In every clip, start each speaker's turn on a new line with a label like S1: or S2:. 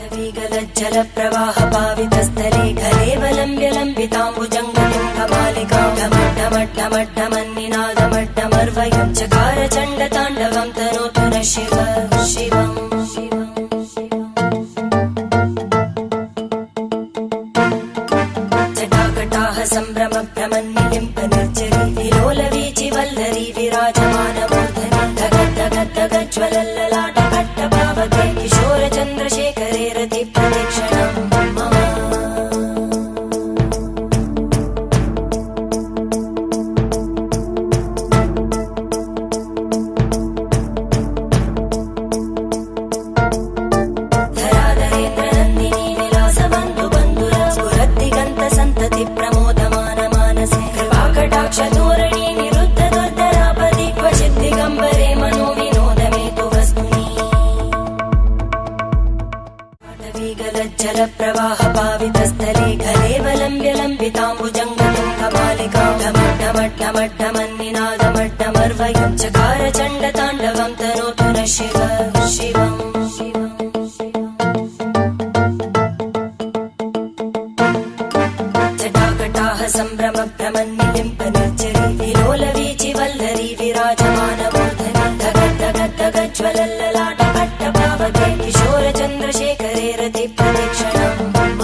S1: जल प्रवाह पावितस्थले घलेवलम्ब्य लम्बिताम्बुजङ्गतुङ्गमालिकां ढमड्ढमड्ढमड्ढमन्निनादमड्ढमर्वयं चकार चण्डताण्डवं तनोतु नः शिव शिवम् जटाकटाह सम्भ्रम भ्रमन्निलिम्प निर्जरी विलोलवीचि वल्लरी विराजमानमूर्धनि धगद्धगद्धगज्ज्वलल्ललाटकट्टभावके किशोर चन्द्रशेखरे रति प्रदक्षिणम् मम धराधरेन्द्रनन्दिनी विलासबन्धु बन्धुर स्फुरद्दिगन्त सन्तति प्रमोदमान मानसे कृपाकटाक्ष धोरणी निरुद्ध दुर्धरापदि क्वचित् दिगम्बरे मनो विनोदमेतु वस्तुनि जल प्रवाह पावितस्थले घलेवलम्ब्य लम्बिताम्बुजङ्गतुङ्गमालिकां ढमड्ढमड्ढमड्ढमन्निनादमड्ढमर्वयं चकार चण्डताण्डवं तनोतु नः शिव शिवम् जटाकटाह सम्भ्रम भ्रमन्निलिम्प निर्जरी विलोलवीचि वल्लरी विराजमानमूर्धनि धगद्धगद्धगज्ज्वलल्ललाटकट्टभावके किशोर चन्द्रशेखरे रति प्रदक्षिणम् मम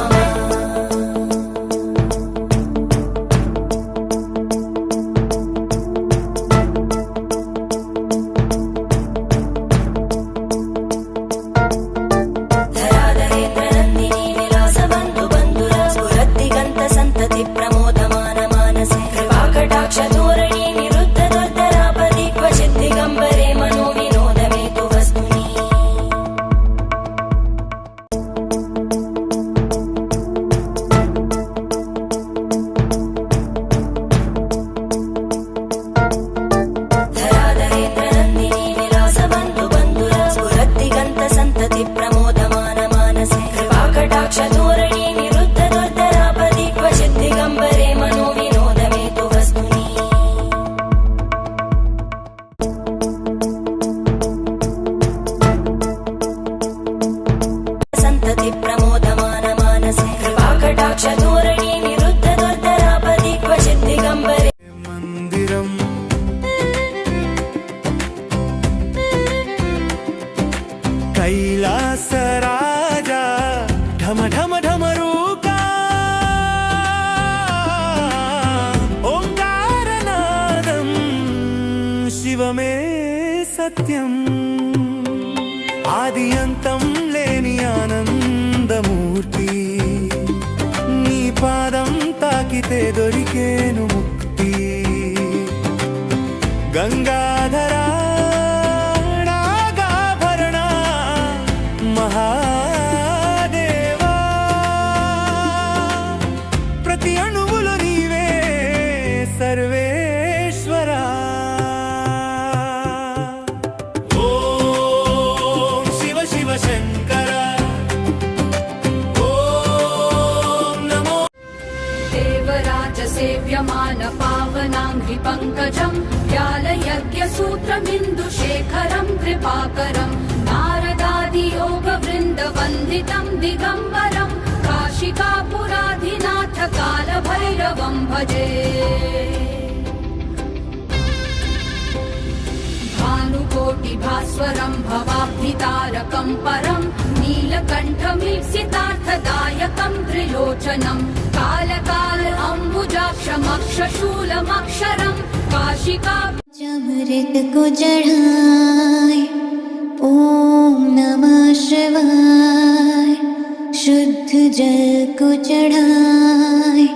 S1: धराधरेन्द्रनन्दिनी विलासबन्धु बन्धुर स्फुरद्दिगन्त सन्तति प्रमोदमान मानसे कृपाकटाक्ष धोरणी निरुद्ध दुर्धरापदि क्वचित् दिगम्बरे मनो विनोदमेतु वस्तुनि धराधरेन्द्रनन्दिनी विलासबन्धु बन्धुर स्फुरद्दिगन्त सन्तति प्रमोदमान मानसे कृपाकटाक्ष धोरणी निरुद्ध दुर्धरापदि क्वचित् दिगम्बरे मनो विनोदमेतु वस्तुनि सन्तति प्रमोदमान मानसे कृपाकटाक्ष धोरणी निरुद्ध दुर्धरापदि क्वचित् दिगम्बरे
S2: मंदिरम कैलासराजा ढम ढम ढमरूका ओंकारनादं शिवमे सत्यम् आदि अंतं लेनि आनंदमूर्ति नी पादं ताकिते दोरिकेनु मुक्ति गंगाधरा नागाभरण महादेवा प्रति अणुवुलो नीवे सर्वेश्वरा ओम शिव शिव शंकर ओम नमो
S3: देवराज सेव्यमान पावनाङ्घ्रि पङ्कजं व्यालयज्ञसूत्रमिन्दुशेखरं कृपाकरं नारदादियोगवृन्दवन्दितं दिगम्बरं काशिकापुराधिनाथ कालभैरवं भजे भानुकोटिभास्वरं भवाब्धितारकं परं नीलकण्ठमीप्सितार्थदायकं त्रिलोचनं कालकाल अम्बुजाक्षमक्षशूलमक्षरं काशिका
S4: अमृत को चढ़ाए ओम नमः शिवाय शुद्ध जल को चढ़ाए